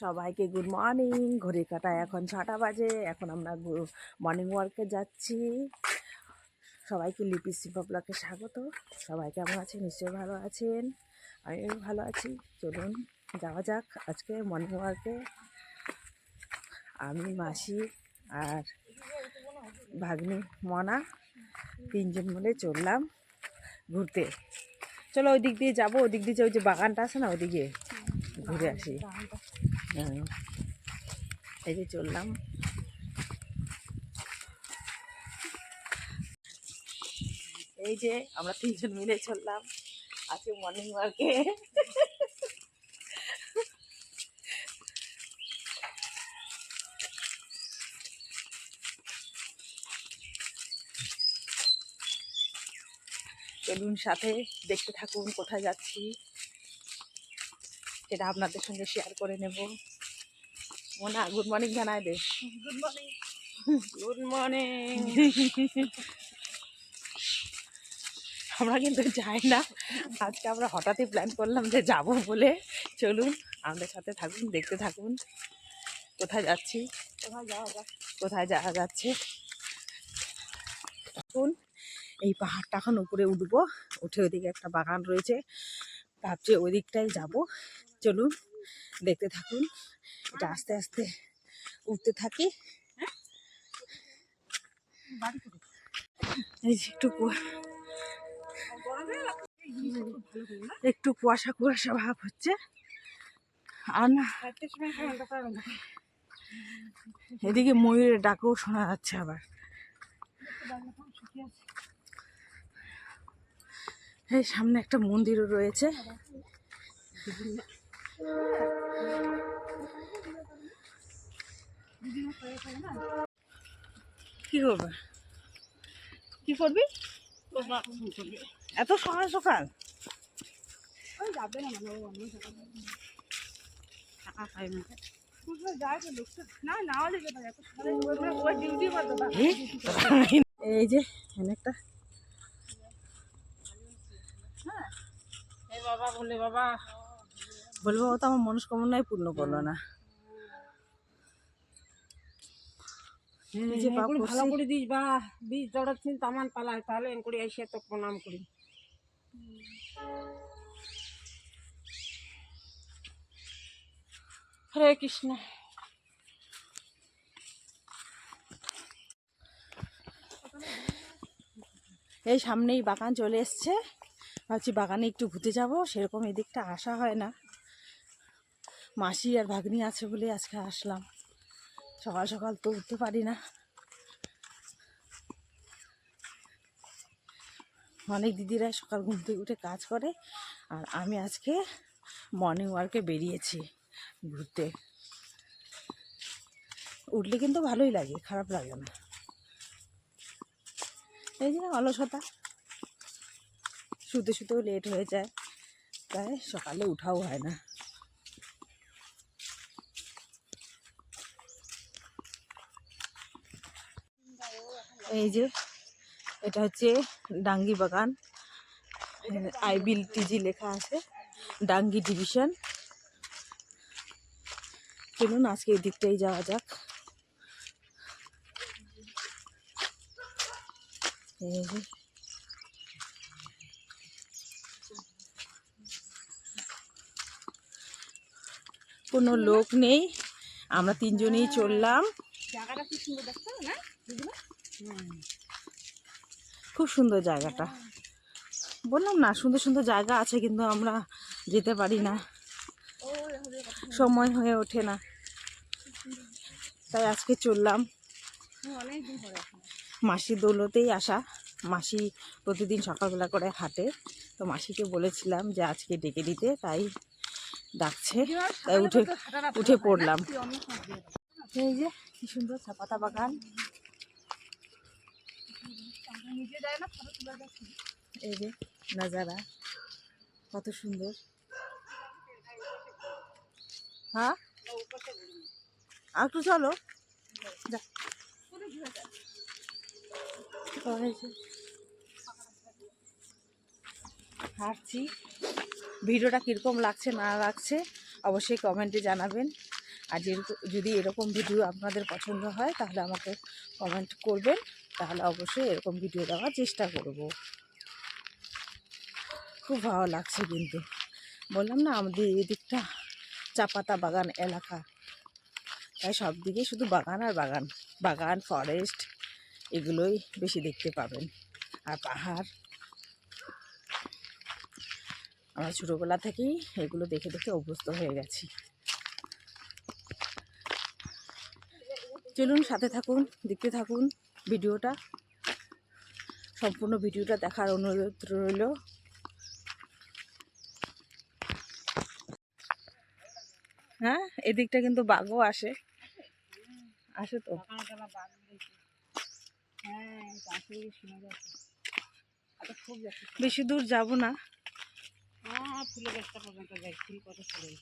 সবাইকে good morning. ঘড়ির কাঁটায় এখন 6টা বাজে। এখন আমরা মর্নিং ওয়ার্কে যাচ্ছি। সবাইকে লিপি শিল্পা ব্লগে স্বাগত। সবাই কেমন আছেন? নিশ্চয়ই ভালো আছেন, আমিও ভালো আছি। চলুন যাওয়া যাক আজকে মর্নিং ওয়ার্কে। আমি, মাসি আর ভাগ্নি মনা তিনজন মিলে চললাম ঘুরতে। চলো ওই দিক দিয়ে যাবো, ওই দিক দিয়ে ওই যে বাগানটা আছে না, ওইদিকে ঘুরে আসি। হ্যাঁ, এই যে চললাম। এই যে আমরা তিনজন মিলে চললাম আজকে মর্নিং ওয়ার্কে। চলুন সাথে দেখতে থাকুন কোথায় যাচ্ছি, সেটা আপনাদের সঙ্গে শেয়ার করে নেব। মোনা গুড মর্নিং জানাই দে। Good morning. Good morning. আমরা কিন্তু যাই না, আজকে আমরা হঠাৎই প্ল্যান করলাম যে যাব বলে। চলুন আমাদের সাথে থাকুন, দেখতে থাকুন কোথায় যাচ্ছি, কোথায় যাওয়া যাচ্ছে। এখন এই পাহাড়টা এখন উপরে উঠবো, উঠে ওইদিকে একটা বাগান রয়েছে, ভাবছি ওই দিকটাই যাবো। চলুন দেখতে থাকুন, এটা আস্তে আস্তে উঠতে থাকি। এই যে একটু কুয়াশা কুয়াশা ভাব হচ্ছে, আর না এদিকে ময়ূরের ডাকও শোনা যাচ্ছে। আবার এই সামনে একটা মন্দিরও রয়েছে। কি করবে, কি করবি এত সকাল সকাল? এই যে অনেকটা বাবা বলে, বাবা বলবো তো আমার মনস্কামনাই পূর্ণ করলো না। ভালো করে দিস বা বীজ দৌড়াচ্ছিস তামান পালায়, তাহলে এন করে এসে তো প্রণাম করি। হরে কৃষ্ণ। এই সামনেই বাগান চলে এসছে, ভাবছি বাগানে একটু ঘুরতে যাব। সেরকম এদিকটা আসা হয় না, মাসি আর ভাগ্নি আছে বলে আজকে আসলাম। সকাল সকাল তো উঠতে পারি না, অনেক দিদিরা সকাল ঘুম থেকে উঠে কাজ করে, আর আমি আজকে মর্নিং ওয়ার্কে বেরিয়েছি ঘুরতে। উঠলে কিন্তু ভালোই লাগে, খারাপ লাগে না। এই যে অলসতা, শুতে শুতেও লেট হয়ে যায়, তাই সকালে উঠাও হয় না। এই যে এটা হচ্ছে ডাঙ্গি বাগান, IBTG লেখা আছে, ডাঙ্গি ডিভিশন। চলুন আজকে এই দিকটাই যাওয়া যাক। এই যে কোনো লোক নেই, আমরা তিনজনেই চললাম। জায়গাটা কি সুন্দর দেখতে না? খুব সুন্দর জায়গাটা, বললাম না সুন্দর সুন্দর জায়গা আছে, কিন্তু আমরা যেতে পারি না, সময় হয়ে ওঠে না, তাই আজকে চললাম। মাসির দৌলতেই আসা, মাসি প্রতিদিন সকালবেলা করে হাঁটে, তো মাসিকে বলেছিলাম যে আজকে ডেকে দিতে, তাই ডাকছে, তাই উঠে পড়লাম। এই যে কি সুন্দর চাপাতা বাগান, এই যে নাজারা কত সুন্দর। হ্যাঁ আর একটু চলো, হাঁটছি। ভিডিওটা কীরকম লাগছে না লাগছে অবশ্যই কমেন্টে জানাবেন। আর যদি এরকম ভিডিও আপনাদের পছন্দ হয় তাহলে আমাকে কমেন্ট করবেন, তাহলে অবশ্যই এরকম ভিডিও দেওয়ার চেষ্টা করব। খুব ভালো লাগছে কিন্তু, বললাম না আমাদের এই দিকটা চা পাতা বাগান এলাকা, তাই সব দিকে শুধু বাগান আর বাগান, বাগান ফরেস্ট এগুলোই বেশি দেখতে পাবেন, আর পাহাড়। আমরা ছোটোবেলা থেকেই এগুলো দেখে দেখে অভ্যস্ত হয়ে গেছি। চলুন সাথে থাকুন, দেখতে থাকুন ভিডিওটা, সম্পূর্ণ ভিডিওটা দেখার অনুরোধ রইল। হ্যাঁ, এদিকটা কিন্তু বাঘও আসে তো। বেশি দূর যাব না, ফুলের গাছটা পর্যন্ত যাই, ফুল কত ফুল।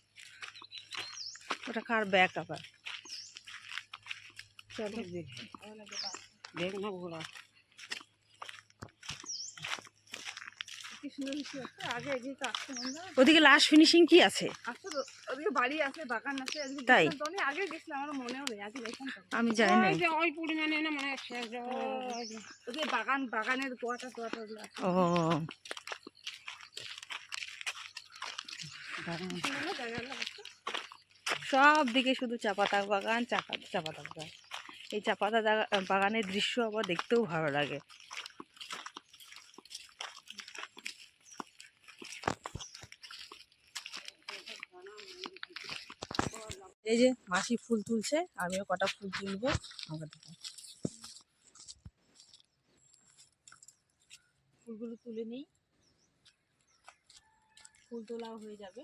ওটা কার ব্যাগ আবার? চলো দেখ না ঘোরা। ওদিকে লাস্ট ফিনিশিং কি আছে? ওদিকে বাড়ি আছে, বাগান আছে। তাই অনেক আগে গেছিলাম, আমার মনেও নেই, আগে দেখলাম। আমি জানি না। ওই পরিমাণে না মানে ওদের বাগানের গোয়াটা টোয়াটা ওগুলো আছে। ও সব দিকে শুধু চা পাতা বাগান, চা পাতা বাগান। এই চা পাতা বাগানের দৃশ্য আবার দেখতেও ভালো লাগে। এই যে মাসি ফুল তুলছে, আমিও কটা ফুল তুলবো। ফুলগুলো তুলে নিই, ফুল তোলাও হয়ে যাবে।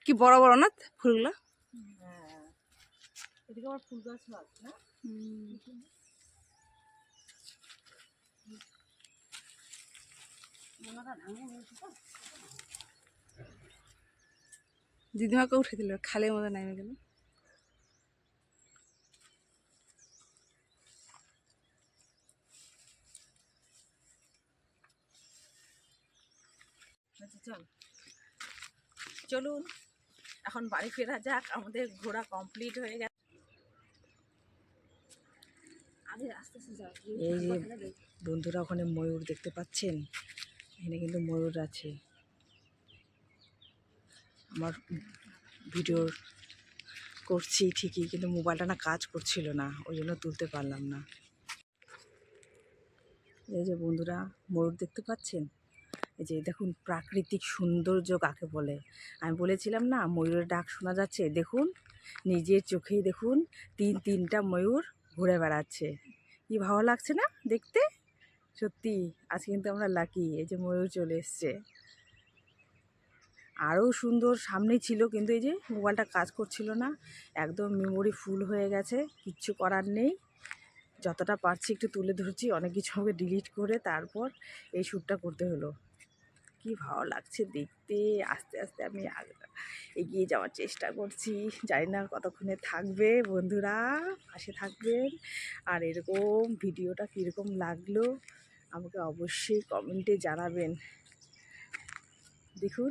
কি বড় বড় না ফুলগুলো? হ্যাঁ, এদিকে আবার ফুল গাছও আছে না। দিদিমাকে উঠে দিল, খালের মধ্যে নামে গেল। চলুন এখন বাড়ি ফেরা যাক, আমাদের ঘোরা কমপ্লিট হয়ে গেছে। এই যে বন্ধুরা, ওখানে ময়ূর দেখতে পাচ্ছেন, এখানে কিন্তু ময়ূর আছে। আমার ভিডিও করছি ঠিকই, কিন্তু মোবাইলটা না কাজ করছিল না, ওই জন্য তুলতে পারলাম না। এই যে বন্ধুরা, ময়ূর দেখতে পাচ্ছেন, এই যে দেখুন প্রাকৃতিক সৌন্দর্য কাকে বলে। আমি বলেছিলাম না ময়ূরের ডাক শোনা যাচ্ছে, দেখুন নিজের চোখেই দেখুন তিনটা ময়ূর ঘুরে বেড়াচ্ছে। কি ভালো লাগছে না দেখতে? সত্যি আজ কিন্তু আমরা লাকি, এই যে ময়ূর চলে এসছে। আরও সুন্দর সামনে ছিল, কিন্তু এই যে মোবাইলটা কাজ করছিল না, একদম মেমোরি ফুল হয়ে গেছে, কিচ্ছু করার নেই। যতটা পারছি একটু তুলে ধরছি, অনেক কিছু আমাকে ডিলিট করে তারপর এই শ্যুটটা করতে হলো। কি ভালো লাগছে দেখতে। আস্তে আস্তে আমি এগিয়ে যাওয়ার চেষ্টা করছি, জানি না কতক্ষণে থাকবে। বন্ধুরা পাশে থাকবেন, আর এরকম ভিডিওটা কীরকম লাগলো আমাকে অবশ্যই কমেন্টে জানাবেন। দেখুন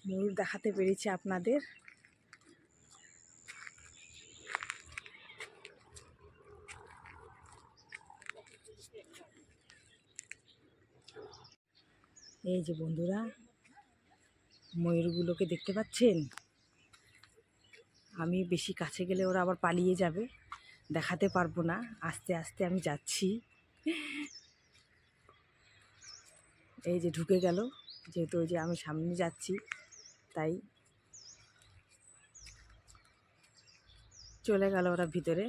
ময়ূর দেখাতে পেরেছি আপনাদের। এই যে বন্ধুরা, ময়ূরগুলোকে দেখতে পাচ্ছেন? আমি বেশি কাছে গেলে ওরা আবার পালিয়ে যাবে, দেখাতে পারবো না। আস্তে আস্তে আমি যাচ্ছি। এই যে ঢুকে গেল, যেহেতু ওই যে আমি সামনে যাচ্ছি তাই চলে গেল ওরা ভিতরে।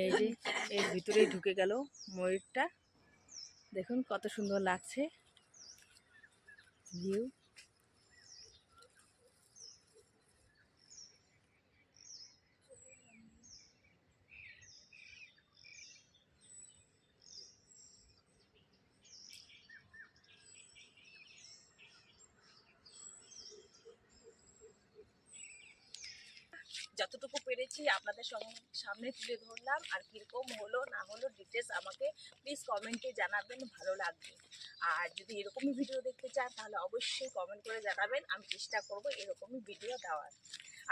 এই যে এর ভিতরেই ঢুকে গেল ময়ূরটা, দেখুন কত সুন্দর লাগছে ভিউ। যতটুকু পেরেছি আপনাদের সামনে তুলে ধরলাম। আর কীরকম হলো না হলো ডিটেলস আমাকে প্লিজ কমেন্টে জানাবেন, ভালো লাগবে। আর যদি এরকমই ভিডিও দেখতে চান তাহলে অবশ্যই কমেন্ট করে জানাবেন, আমি চেষ্টা করব এরকমই ভিডিও দেওয়ার।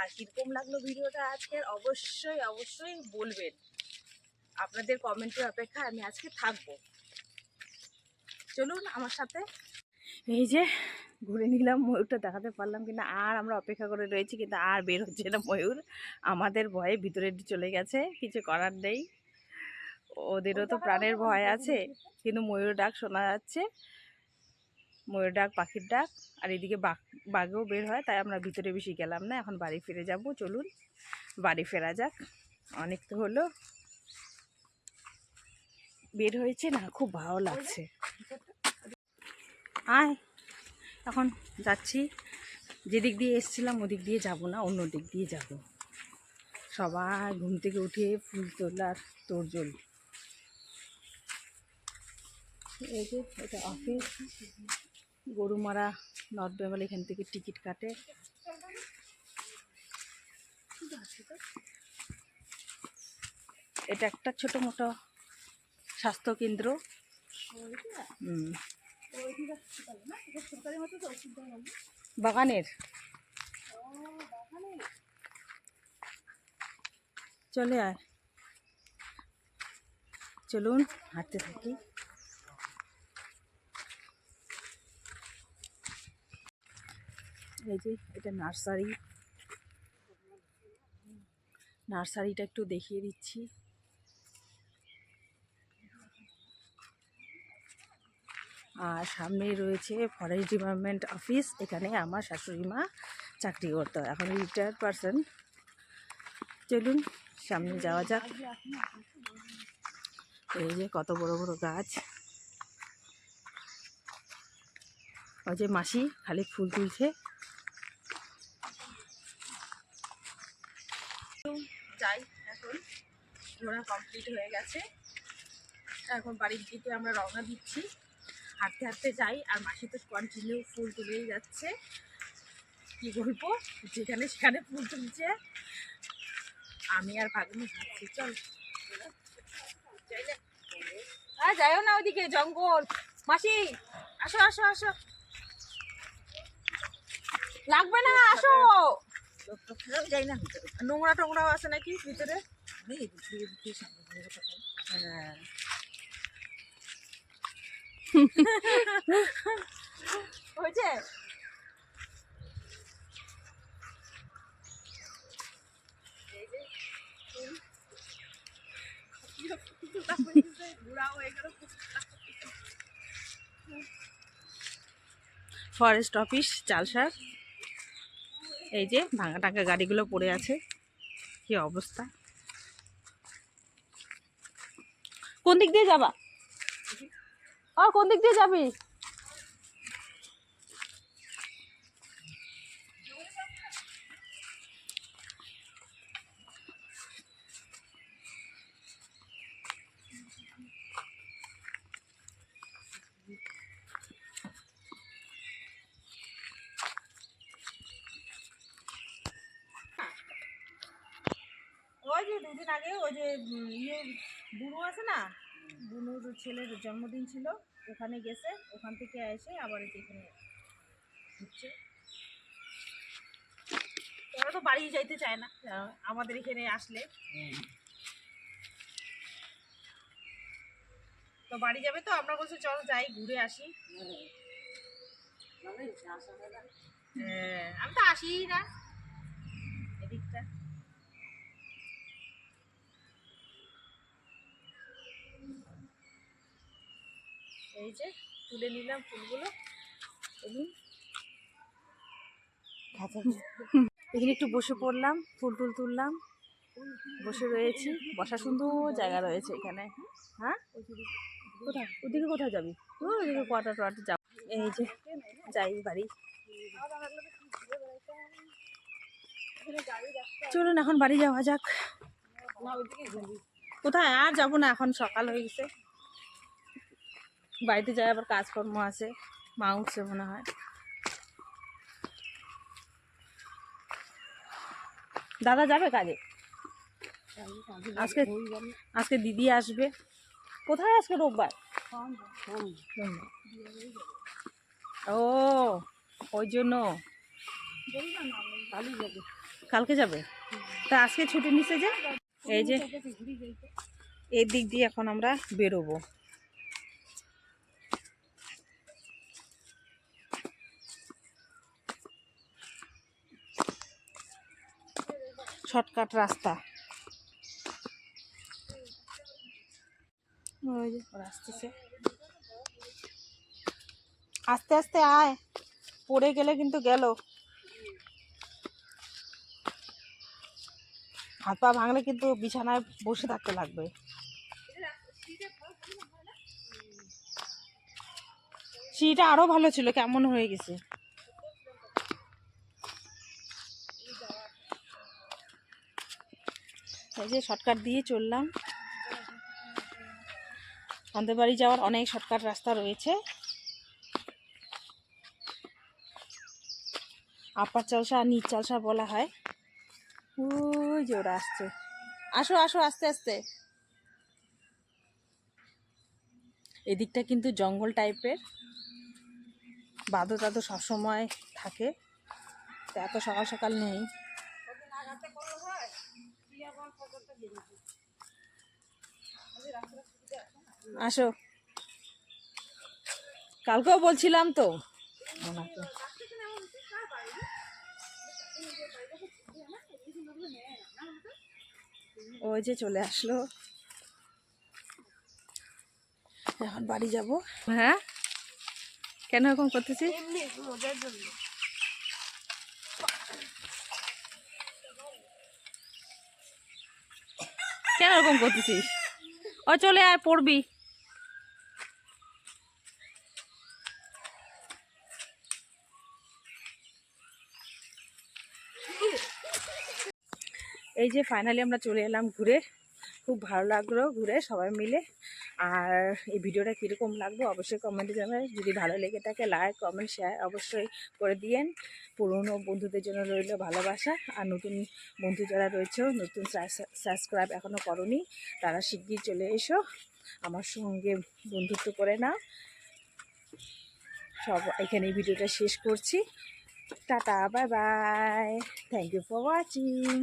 আর কীরকম লাগলো ভিডিওটা আজকের অবশ্যই অবশ্যই বলবেন, আপনাদের কমেন্টের অপেক্ষায় আমি আজকে থাকবো। চলুন আমার সাথে। এই যে ঘুরে নিলাম, ময়ূরটা দেখাতে পারলাম কিনা আর আমরা অপেক্ষা করে রয়েছি, কিন্তু আর বের হচ্ছে না ময়ূর। আমাদের ভয়ে ভিতরে চলে গেছে, কিছু করার নেই, ওদেরও তো প্রাণের ভয় আছে। কিন্তু ময়ূর ডাক শোনা যাচ্ছে, ময়ূর ডাক, পাখির ডাক। আর এদিকে বাঘও বের হয়, তাই আমরা ভিতরে বেশি গেলাম না। এখন বাড়ি ফিরে যাব, চলুন বাড়ি ফেরা যাক। অনেক তো হলো, বের হয়েছে না, খুব ভালো লাগছে। আয়, এখন যাচ্ছি, যেদিক দিয়ে এসেছিলাম ওদিক দিয়ে যাব না, অন্য দিক দিয়ে যাব। সবাই ঘুম থেকে উঠে ফুল তোলার তোড়জোড়। এই যে এটা অফিস, গরুমারা নর্থ বেঙ্গল, এখান থেকে টিকিট কাটে। এটা একটা ছোটো মোটো স্বাস্থ্যকেন্দ্র। বাগানের চলে আয়, চলুন হাঁটতে থাকি। এই যে এটা নার্সারি, নার্সারিটা একটু দেখিয়ে দিচ্ছি। আর সামনে রয়েছে ফরেস্ট ডিপার্টমেন্ট অফিস, এখানে আমার শাশুড়ি মা চাকরি করতো, এখন রিটায়ার্ড পারসন। চলুন সামনে যাওয়া যাক। এই যে কত বড় বড় গাছ, ওই যে মাসি খালি ফুল তুলছে। যাই, এখন ঘোরা কমপ্লিট হয়ে গেছে, এখন বাড়ির দিকে আমরা রওনা দিচ্ছি। হাঁটতে হাঁটতে যাই, আর মাসি তো কন্টিনিউ ফুল তুলেই যাচ্ছে। কি বলবো, যেখানে সেখানে ফুল তুলছে, আমি আর ভাগ্নি হাঁটছি। চল, আর যাইও না ওদিকে, জঙ্গল। মাসি আসো আসো আসো, লাগবে না, আসো। যাই না, নোংরা টোংরাও আছে নাকি ভিতরে? হ্যাঁ হয়েছে। ফরেস্ট অফিস চালসার। এই যে ভাঙা টাঙ্গা গাড়িগুলো পড়ে আছে, কি অবস্থা। কোন দিক দিয়ে যাবা? কোন দিক দিয়ে যাবি? ওই যে দুদিন আগে ওই যে বুনু আছে না, বুনুর ছেলের জন্মদিন ছিল, ওখানে গেছে, ওখান থেকে এসে আবার এখানে ঘুরছে। ওরা তো বাড়ি যাইতে চায় না আমাদের এখানে আসলে, তো বাড়ি যাবে, তো আমরা বলছি চলো যাই ঘুরে আসি। হ্যাঁ, আমি তো আসিই না এদিকটা। এই যে তুলে নিলাম ফুলগুলো, এখানে একটু বসে পড়লাম, ফুল টুল তুললাম, বসে রয়েছি। বসার সুন্দর জায়গা রয়েছে এখানে। হ্যাঁ, কোথায় ওদিকে কোথায় যাবি? ওদিকে কোয়ার্টার টোয়ার্টার যাব। এই যে যাই বাড়ি, চলুন এখন বাড়ি যাওয়া যাক। কোথায় আর যাবো না, এখন সকাল হয়ে গেছে, বাড়িতে যাই, আবার কাজকর্ম আছে, মা উঠছে মনে হয়। দাদা যাবে কাজে? আজকে আজকে দিদি আসবে। কোথায় আজকে রোববার? ও ওই জন্য কালকে যাবে। তা আজকে ছুটি নিছে যে। এই যে এই দিক দিয়ে এখন আমরা বেরোবো। শর্টকাট রাস্তা। ওই যে ওরা আসতেছে। আস্তে আস্তে আয়, পড়ে গেলে কিন্তু গেল। হাত পা ভাঙলে কিন্তু বিছানায় বসে থাকতে লাগবে। সিঁড়িটা আরো ভালো ছিল, কেমন হয়ে গেছে। এই যে শর্টকাট দিয়ে চললাম। আমাদের বাড়ি যাওয়ার অনেক শর্টকাট রাস্তা রয়েছে। আপার চালসা আর নিচ চালসা বলা হয়। ওই যে ওরা আসছে। আসো আসো আস্তে আস্তে। এদিকটা কিন্তু জঙ্গল টাইপের, বাদু টাদু সবসময় থাকে, তো এত সকাল সকাল নেই। আসো, কালকেও বলছিলাম তো ওনাকে। ওই যে চলে আসলো। এখন বাড়ি যাব। হ্যাঁ, কেন এরকম করতেছি? কেন এরকম করতেছিস? ও চলে আয়, পড়বি। এই যে ফাইনালি আমরা চলে এলাম ঘুরে। খুব ভালো লাগলো ঘুরে সবাই মিলে। আর এই ভিডিওটা কীরকম লাগলো অবশ্যই কমেন্টে জানাবেন। যদি ভালো লেগে থাকে লাইক কমেন্ট শেয়ার অবশ্যই করে দিয়েন। পুরনো বন্ধুদের জন্য রইল ভালোবাসা। আর নতুন বন্ধু যারা রয়েছে, নতুন সাবস্ক্রাইব এখনও করনি, তারা শিগগির চলে এসো, আমার সঙ্গে বন্ধুত্ব করে নাও। সব এখানে ভিডিওটা শেষ করছি। টাটা, bye bye, thank you for watching.